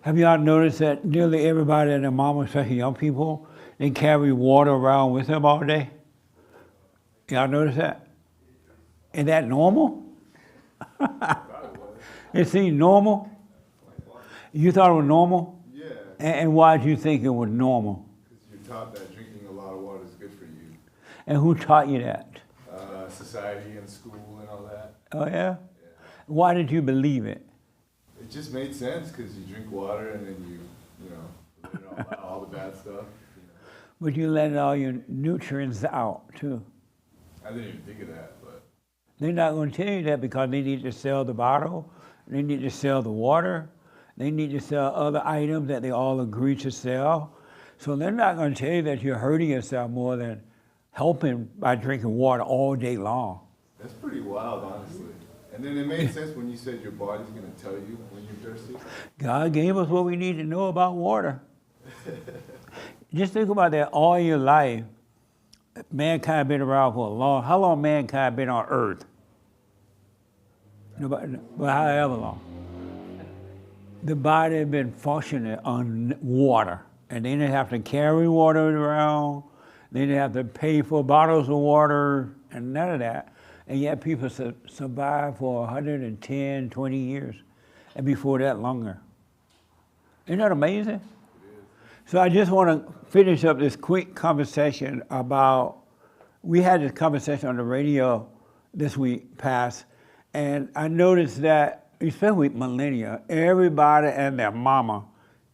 Have y'all noticed that nearly everybody and their mama, especially young people, they carry water around with them all day? Y'all notice that? Is that normal? It seemed normal? You thought it was normal? Yeah, And why did you think it was normal? because you're taught that drinking a lot of water is good for you. And who taught you that? Society and school and all that. Oh, yeah? Yeah. Why did you believe it? It just made sense because you drink water and then you know, let it all out, all the bad stuff. You know. But you let all your nutrients out, too. I didn't even think of that, but They're not going to tell you that because they need to sell the bottle, they need to sell the water, they need to sell other items that they all agree to sell. So they're not going to tell you that you're hurting yourself more than helping by drinking water all day long. that's pretty wild, honestly. And then it made sense when you said your body's going to tell you when you're thirsty. God gave us what we need to know about water. Just think about that all your life. Mankind been around for a long, how long mankind been on earth? Nobody, well, however long. The body has been functioning on water. And they didn't have to carry water around. They didn't have to pay for bottles of water and none of that. And yet people survive for 110, 20 years. And before that, longer. Isn't that amazing? So I just want to finish up this quick conversation about, we had this conversation on the radio this week past, and I noticed that, especially with millennia, everybody and their mama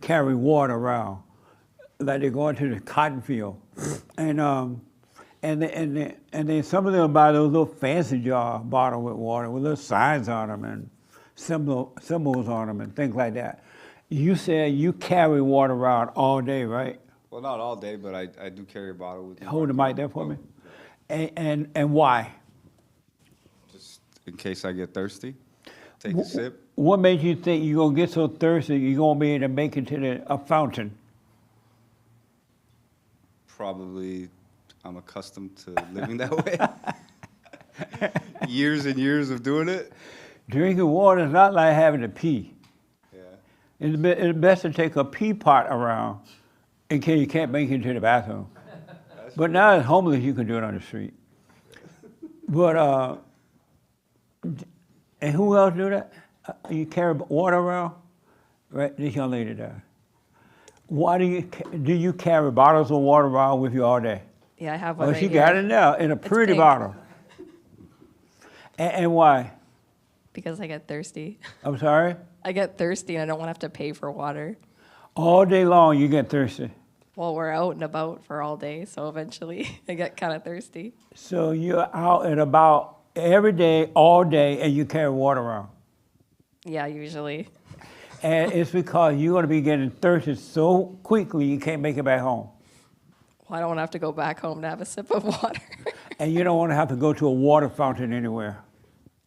carry water around, like they're going to the cotton field. And then some of them buy those little fancy jar bottle with water with little signs on them and symbols on them and things like that. You said you carry water around all day, right? Well, not all day, but I do carry a bottle with me. Hold the mic there for me. And why? Just in case I get thirsty, take a sip. What made you think you're going to get so thirsty you're going to be able to make it to a fountain? Probably I'm accustomed to living that way. Years and years of doing it. Drinking water is not like having to pee. Yeah. It's best to take a pee pot around in case you can't make it to the bathroom. But now as homeless, you can do it on the street. But, and who else do that? You carry water around? Right, this young lady there. Why do you carry bottles of water around with you all day? Yeah, I have one Oh, right she here. got it now in a pretty pink. bottle. And why? Because I get thirsty. I'm sorry? I get thirsty and I don't want to have to pay for water. All day long you get thirsty. Well, we're out and about for all day, so eventually I get kind of thirsty. So you're out and about every day, all day, and you carry water around. Yeah, usually. And it's because you're going to be getting thirsty so quickly you can't make it back home. Well, I don't want to have to go back home to have a sip of water. And you don't want to have to go to a water fountain anywhere.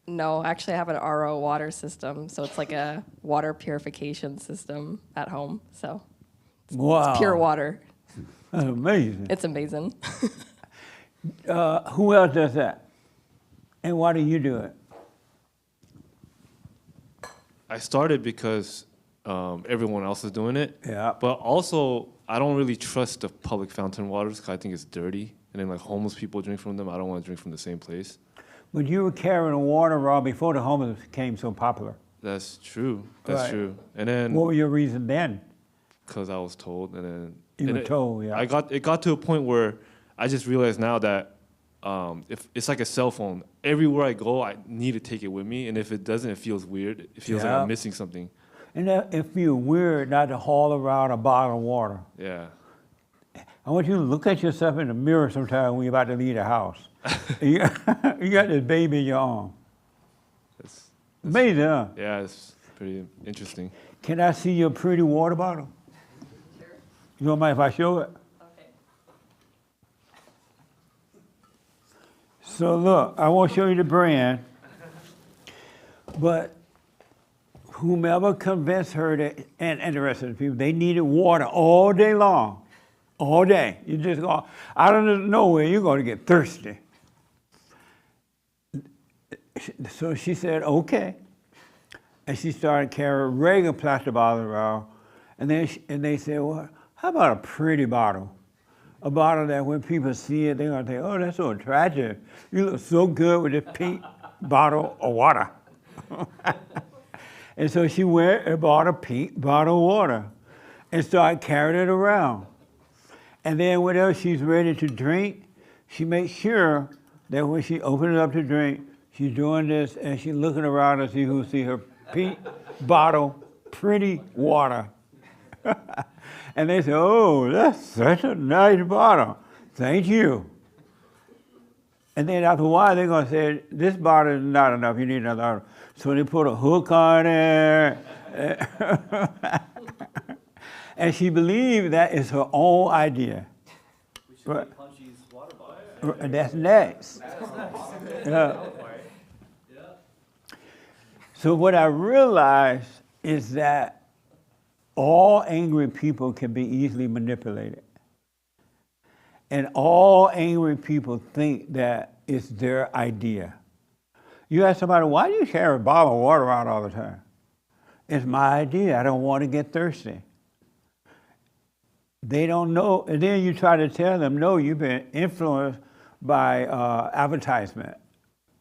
No, actually I have an RO water system, so it's like a water purification system at home. So Wow. it's pure water. That's amazing. It's amazing. Who else does that? And why do you do it? I started because everyone else is doing it. Yeah. But also, I don't really trust the public fountain waters because I think it's dirty. And then like homeless people drink from them. I don't want to drink from the same place. But you were carrying water around before the homeless became so popular. That's true. That's Right. true. And then What were your reason then? because I was told, and then You and were told, yeah. it got to a point where I just realized now that if it's like a cell phone, everywhere I go, I need to take it with me, and if it doesn't, it feels weird. It feels like Yeah. I'm missing something. And that, it feels weird not to haul around a bottle of water. Yeah. I want you to look at yourself in the mirror sometime when you're about to leave the house. you got this baby in your arm. That's Amazing, huh? yeah. It's pretty interesting. Can I see your pretty water bottle? Sure. You don't mind if I show it? Okay. So look, I won't show you the brand, but whomever convinced her that, and the rest of the people, they needed water all day long. All day. You just go out of nowhere, you're going to get thirsty. So she said, okay. And she started carrying regular plastic bottles around. And they said, well, how about a pretty bottle? A bottle that when people see it, they're gonna think, oh, that's so attractive. You look so good with this pink bottle of water. And so she went and bought a pink bottle of water and started carrying it around. And then whenever she's ready to drink, she makes sure that when she opens it up to drink, she's doing this and she's looking around to see who see her pink bottle, pretty water. And they say, oh, that's such a nice bottle. Thank you. And then after a while, they're going to say, this bottle is not enough. You need another bottle. So they put a hook on there. And she believed that is her own idea. We should make Punchy's water bottle. And that's next. Yeah. So what I realized is that all angry people can be easily manipulated. And all angry people think that it's their idea. You ask somebody, why do you carry a bottle of water around all the time? It's my idea. I don't want to get thirsty. They don't know. And then you try to tell them, no, you've been influenced by advertisement.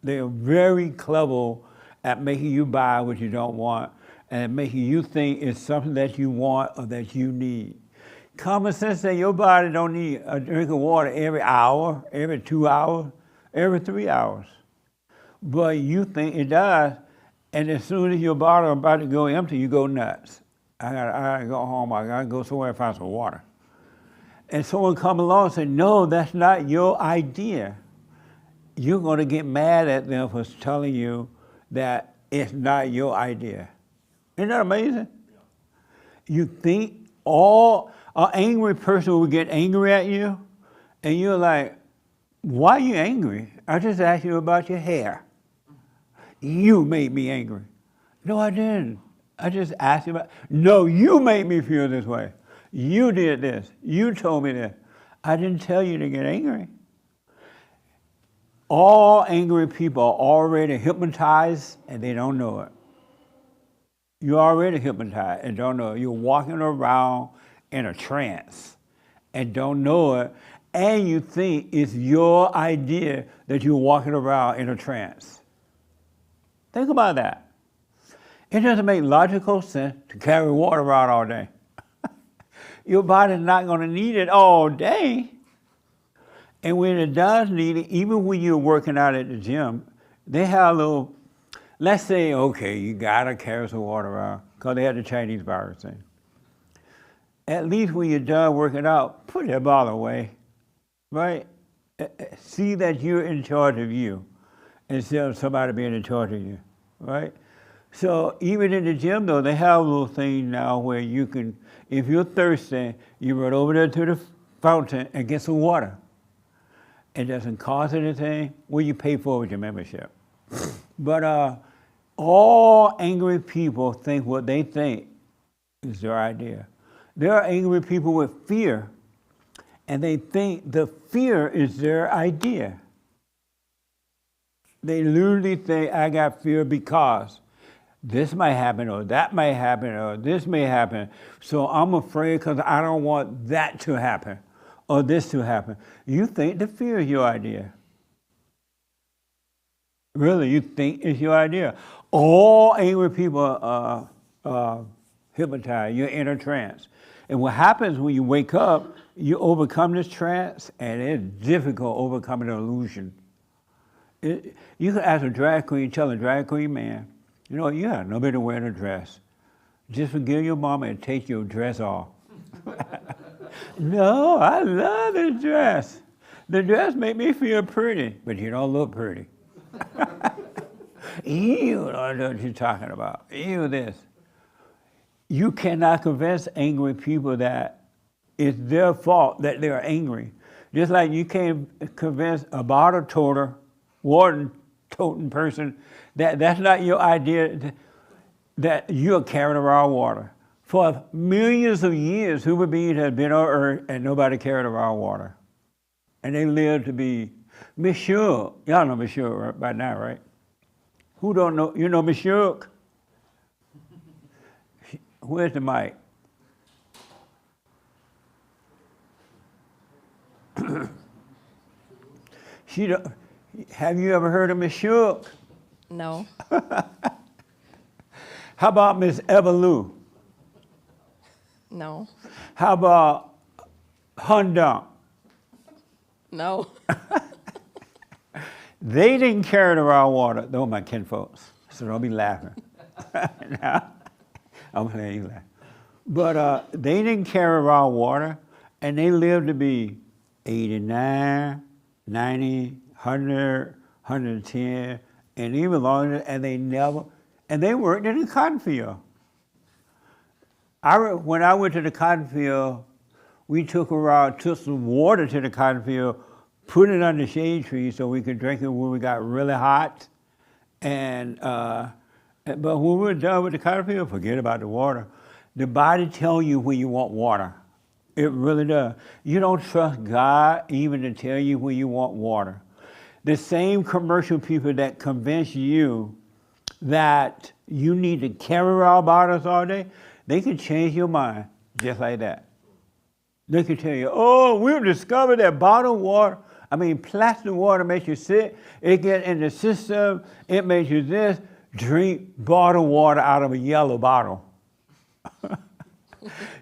They're very clever at making you buy what you don't want and making you think it's something that you want or that you need. Common sense says your body don't need a drink of water every hour, every 2 hours, every 3 hours. But you think it does, and as soon as your bottle is about to go empty, you go nuts. I gotta go home, I gotta go somewhere and find some water. And someone come along and say, no, that's not your idea. You're gonna get mad at them for telling you that it's not your idea. Isn't that amazing? You think an angry person will get angry at you, and you're like, why are you angry? I just asked you about your hair. You made me angry. No, I didn't. I just asked you about, no, you made me feel this way. You did this. You told me this. I didn't tell you to get angry. All angry people are already hypnotized and they don't know it. You're already hypnotized and don't know it. You're walking around in a trance and don't know it, and you think it's your idea that you're walking around in a trance. Think about that. It doesn't make logical sense to carry water around all day. Your body's not going to need it all day. And when it does need it, even when you're working out at the gym, they have a little, let's say, okay, you got to carry some water around because they had the Chinese virus thing. At least when you're done working out, put that bottle away, right? See that you're in charge of you instead of somebody being in charge of you, right? So even in the gym, though, they have a little thing now where you can, if you're thirsty, you run over there to the fountain and get some water. It doesn't cost anything. Well, you pay for it with your membership. But all angry people think what they think is their idea. There are angry people with fear, and they think the fear is their idea. They literally think, I got fear because this might happen, or that might happen, or this may happen. So I'm afraid because I don't want that to happen, or this to happen. You think the fear is your idea. Really, you think it's your idea. All angry people are hypnotized. You're in a trance. And what happens when you wake up, you overcome this trance, and it's difficult overcoming an illusion. You can ask a drag queen, tell a drag queen man, you know, you have no business wearing a dress. Just forgive your mama and take your dress off. No, I love this dress. The dress make me feel pretty, but you don't look pretty. You don't know what you're talking about. You this. You cannot convince angry people that it's their fault that they're angry. Just like you can't convince a bottle toter, water-toting person that that's not your idea, that you're carrying around water. For millions of years, human beings have been on Earth and nobody carried around water. And they lived to be Monsieur. Y'all know Monsieur by now, right? Who don't know? You know Monsieur? Where's the mic? She don't, have you ever heard of Miss Shook? No. How about Miss Evalou? No. How about Honda? No. They didn't carry the raw water. Those are my kinfolks, so don't be laughing. No, I'm playing you laugh. But they didn't carry raw water, and they lived to be 89, 90, 100, 110, and even longer, and they worked in the cotton field. When I went to the cotton field, we took some water to the cotton field, put it under shade trees so we could drink it when we got really hot. But when we were done with the cotton field, forget about the water. The body tells you when you want water. It really does. You don't trust God even to tell you when you want water. The same commercial people that convince you that you need to carry raw bottles all day, they can change your mind just like that. They can tell you, oh, we've discovered that plastic water makes you sick. It gets in the system. It makes you this. Drink bottled water out of a yellow bottle.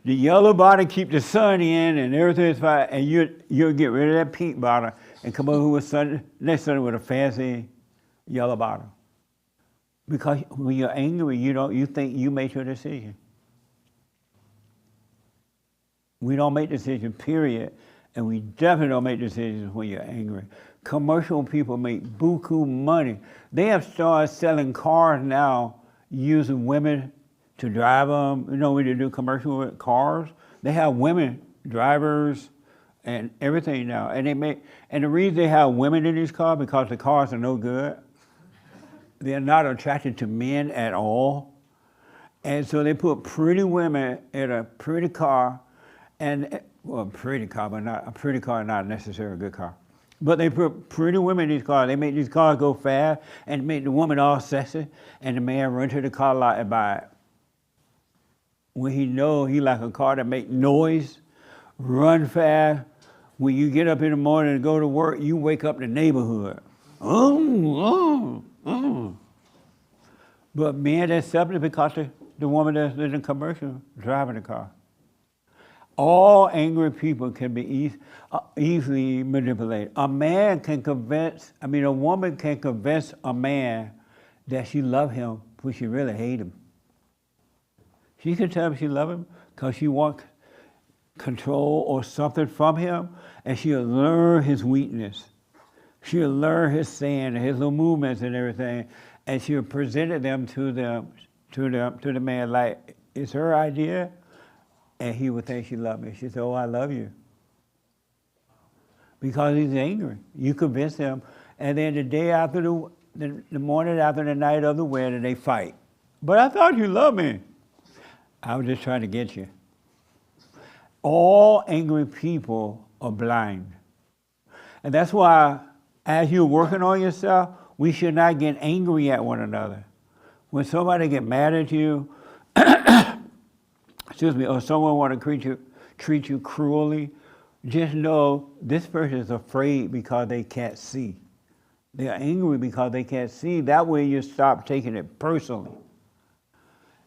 The yellow bottle keep the sun in and everything's fine, and you'll get rid of that pink bottle and come over next Sunday with a fancy yellow bottle. Because when you're angry, you think you made your decision. We don't make decisions, period, and we definitely don't make decisions when you're angry. Commercial people make buku money. They have started selling cars now using women to drive them. You know, when they do commercial with cars, they have women drivers and everything now. And the reason they have women in these cars because the cars are no good. They're not attracted to men at all. And so they put pretty women in a pretty car, a pretty car, but not a pretty car, not necessarily a good car. But they put pretty women in these cars. They make these cars go fast and make the woman all sexy, and the man run to the car lot and buy it. When he know he like a car that make noise, run fast. When you get up in the morning and go to work, you wake up the neighborhood. But men accept it because the woman that's in the commercial driving the car. All angry people can be easily manipulated. A woman can convince a man that she loves him when she really hates him. She can tell him she loves him because she wants control or something from him, and she'll learn his weakness. She'll learn his sin, his little movements and everything, and she'll present them to the man like it's her idea. And he would think she loved me. She said, oh, I love you. Because he's angry. You convince him. And then the day after the morning after the night of the wedding, they fight. But I thought you loved me. I was just trying to get you. All angry people are blind. And that's why, as you're working on yourself, we should not get angry at one another. When somebody get mad at you, or someone want to treat you cruelly, just know this person is afraid because they can't see. They're angry because they can't see. That way you stop taking it personally.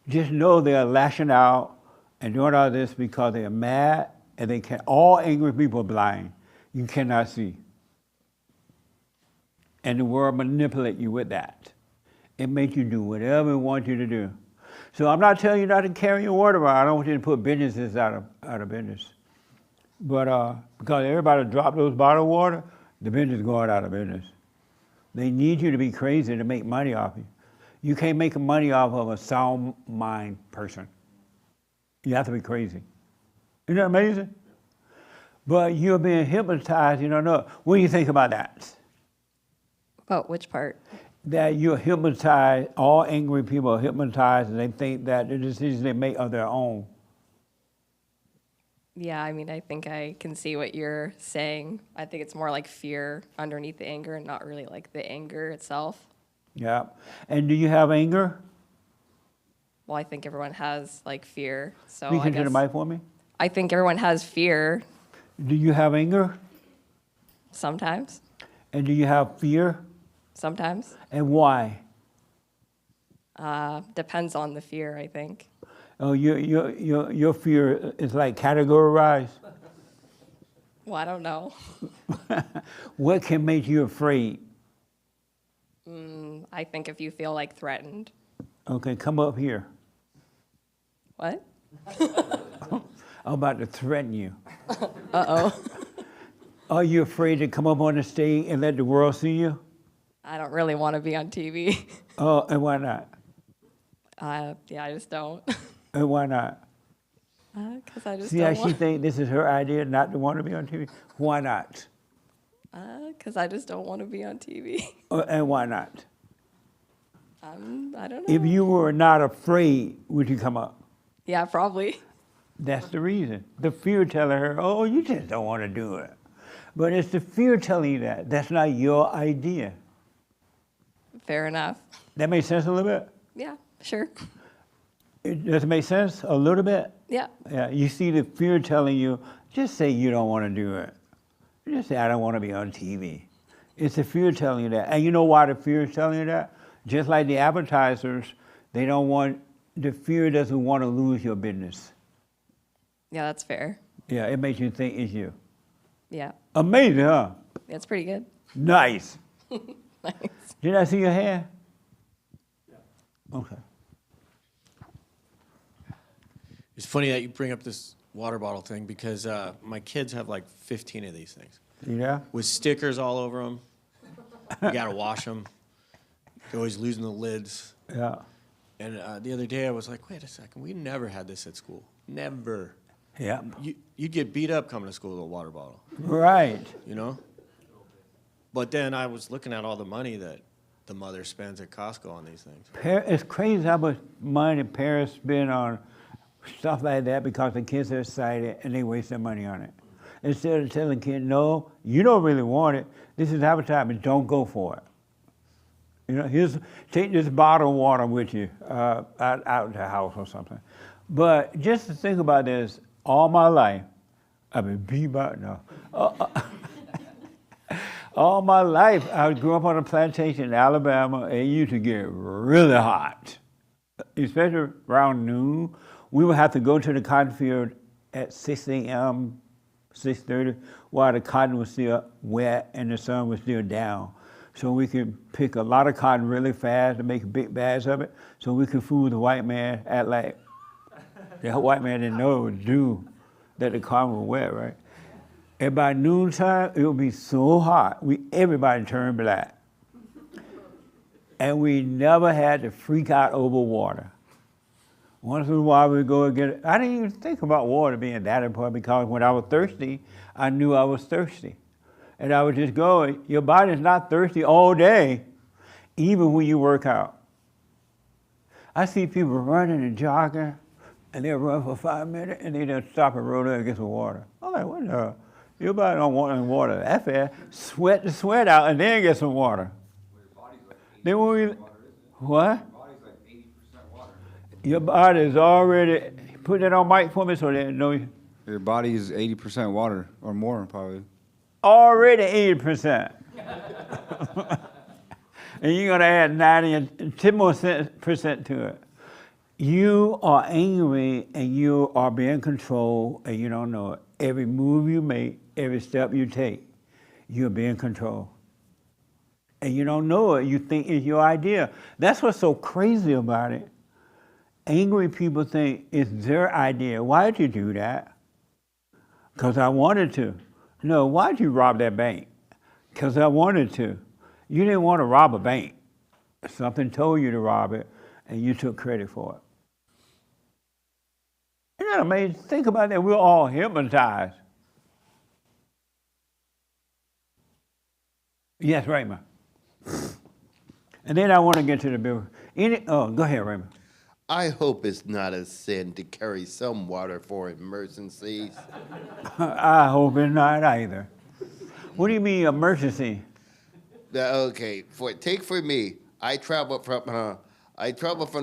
Just know they're lashing out and doing all this because they're mad and they can't. All angry people are blind. You cannot see. And the world manipulates you with that. It makes you do whatever it wants you to do. So I'm not telling you not to carry your water around. I don't want you to put businesses out of business. But because everybody drop those bottled water, the business is going out of business. They need you to be crazy to make money off you. You can't make money off of a sound mind person. You have to be crazy. Isn't that amazing? But you're being hypnotized, you don't know. What do you think about that? About which part? That you're hypnotized, all angry people are hypnotized and they think that the decisions they make are their own. Yeah, I mean, I think I can see what you're saying. I think it's more like fear underneath the anger and not really like the anger itself. Yeah. And do you have anger? Well, I think everyone has like fear. So Speak I into the guess mic for me. I think everyone has fear. Do you have anger? Sometimes. And do you have fear? Sometimes. And why? Depends on the fear, I think. Oh, your fear is like categorized. Well, I don't know. What can make you afraid? I think if you feel like threatened. Okay, come up here. What? I'm about to threaten you. Uh-oh. Are you afraid to come up on the stage and let the world see you? I don't really want to be on TV. Oh, and why not? Yeah, I just don't. And why not? Because I just See how don't she want. think this is her idea not to want to be on TV? Why not? Because I just don't want to be on TV. And why not? I don't know. If you were not afraid, would you come up? Yeah, probably. That's the reason. The fear telling her, oh, you just don't want to do it. But it's the fear telling you that. That's not your idea. Fair enough. That makes sense a little bit? Yeah, sure. Does it make sense a little bit? Yeah. Yeah, you see the fear telling you, just say you don't want to do it. Just say, I don't want to be on TV. It's the fear telling you that. And you know why the fear is telling you that? Just like the advertisers, the fear doesn't want to lose your business. Yeah, that's fair. Yeah, it makes you think it's you. Yeah. Amazing, huh? That's pretty good. Nice. Nice. Did I see your hair? Yeah. Okay. It's funny that you bring up this water bottle thing because my kids have like 15 of these things Yeah? with stickers all over them. You gotta wash them. They're always losing the lids. Yeah. And the other day I was like, wait a second, we never had this at school. Never. Yeah. You'd get beat up coming to school with a water bottle, Right. you know? But then I was looking at all the money that the mother spends at Costco on these things. It's crazy how much money parents spend on stuff like that because the kids are excited and they waste their money on it. Instead of telling kids, no, you don't really want it. This is advertisement. Don't go for it. You know, take this bottle of water with you out the house or something. But just to think about this, all my life, I've been beat by no. All my life, I grew up on a plantation in Alabama, and it used to get really hot, especially around noon. We would have to go to the cotton field at 6 a.m., 6:30, while the cotton was still wet and the sun was still down. So we could pick a lot of cotton really fast and make big bags of it, so we could fool the white man at like, the white man didn't know it was due, that the cotton was wet, right? And by noontime, it would be so hot, everybody turned black. And we never had to freak out over water. Once in a while we'd go and get it. I didn't even think about water being that important because when I was thirsty, I knew I was thirsty. And I would just go, your body's not thirsty all day, even when you work out. I see people running and jogging, and they'll run for 5 minutes, and they just stop and roll up and get some water. I'm like, what the? Your body don't want any water that fast. Sweat the sweat out and then get some water. Then when we, what? Your body is already, put that on mic for me so they know you. Your body is 80% water or more, probably. Already 80%. And you're gonna add 90 and 10 more percent to it. You are angry and you are being controlled and you don't know it. Every move you make, every step you take, you're being controlled. And you don't know it, you think it's your idea. That's what's so crazy about it. Angry people think it's their idea. Why'd you do that? Because I wanted to. No, why'd you rob that bank? Because I wanted to. You didn't want to rob a bank. Something told you to rob it, and you took credit for it. Isn't that amazing? Think about that. We're all hypnotized. Yes, Raymond. And then I want to get to the bill. Go ahead, Raymond. I hope it's not a sin to carry some water for emergencies. I hope it's not either. What do you mean emergency? Okay, for me, I travel from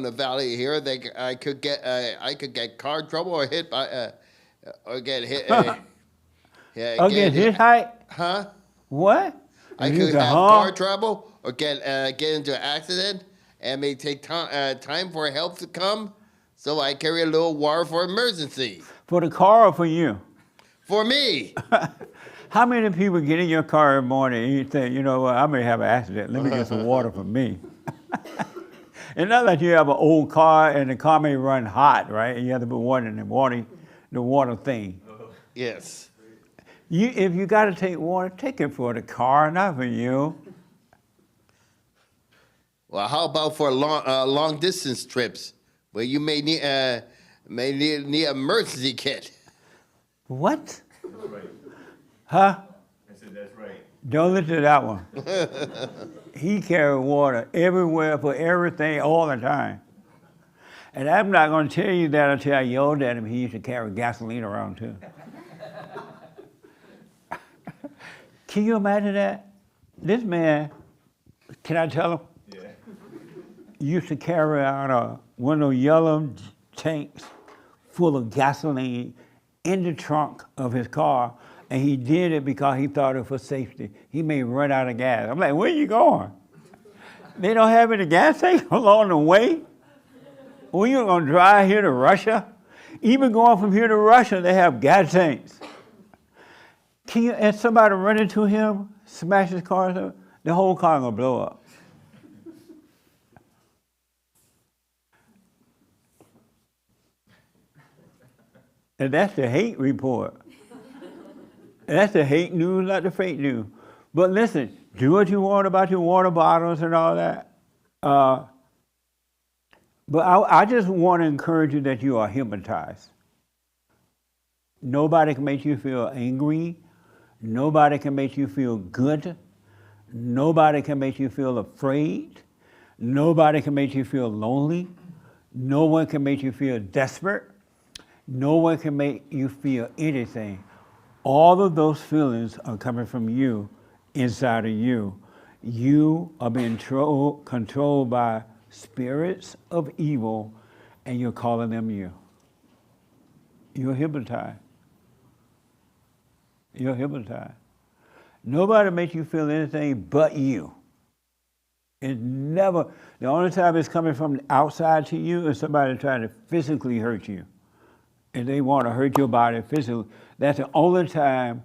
the valley here. I could get car trouble or get hit. Get hit height? Huh? What? I And you could say, have huh? car trouble or get into an accident, and may take time for help to come. So I carry a little water for emergency. For the car or for you? For me, How many people get in your car every morning and you think, you know what, I may have an accident. Let me get some water for me. It's not like you have an old car and the car may run hot, right? And you have to put water in the water thing. yes. If you got to take water, take it for the car, not for you. Well, how about for long distance trips where you may need need an emergency kit? What? That's right. Huh? I said, that's right. Don't listen to that one. He carried water everywhere for everything all the time. And I'm not going to tell you that until I yelled at him. He used to carry gasoline around too. Can you imagine that? This man, can I tell him? Yeah. Used to carry out one of those yellow tanks full of gasoline in the trunk of his car, and he did it because he thought it was for safety. He may run out of gas. I'm like, where you going? They don't have any gas tanks along the way? Well, you're going to drive here to Russia? Even going from here to Russia, they have gas tanks. And somebody run into him, smash his car, the whole car going to blow up. And that's the hate report. That's the hate news, not the fake news. But listen, do what you want about your water bottles and all that. But I just want to encourage you that you are hypnotized. Nobody can make you feel angry. Nobody can make you feel good. Nobody can make you feel afraid. Nobody can make you feel lonely. No one can make you feel desperate. No one can make you feel anything. All of those feelings are coming from you, inside of you. You are being controlled by spirits of evil, and you're calling them you. You're hypnotized. You're hypnotized. Nobody makes you feel anything but you. It's never, the only time it's coming from outside to you is somebody trying to physically hurt you. And they want to hurt your body physically. That's the only time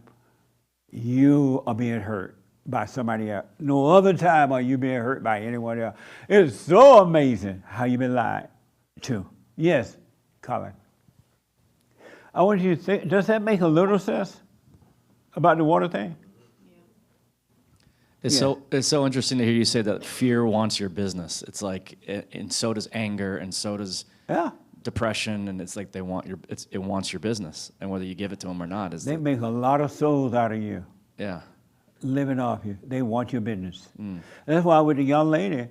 you are being hurt by somebody else. No other time are you being hurt by anyone else. It's so amazing how you've been lied to. Yes, Colin. I want you to think, does that make a little sense about the water thing? It's Yeah. so interesting to hear you say that fear wants your business. It's like, and so does anger, and so does Yeah. depression, and it's like it wants your business, and whether you give it to them or not is They make a lot of souls out of you, yeah. living off you. They want your business. That's why with the young lady,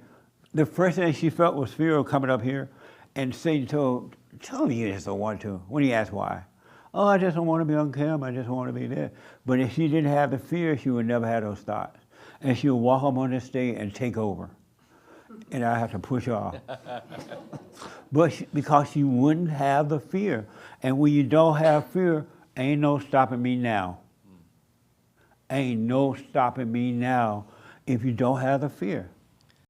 the first thing she felt was fear of coming up here, and Satan told me you just don't want to. When he asked why, oh, I just don't want to be on camera. I just want to be there. But if she didn't have the fear, she would never have those thoughts, and she would walk up on the stage and take over, and I have to push her off. But because she wouldn't have the fear, and when you don't have fear, ain't no stopping me now. Ain't no stopping me now if you don't have the fear.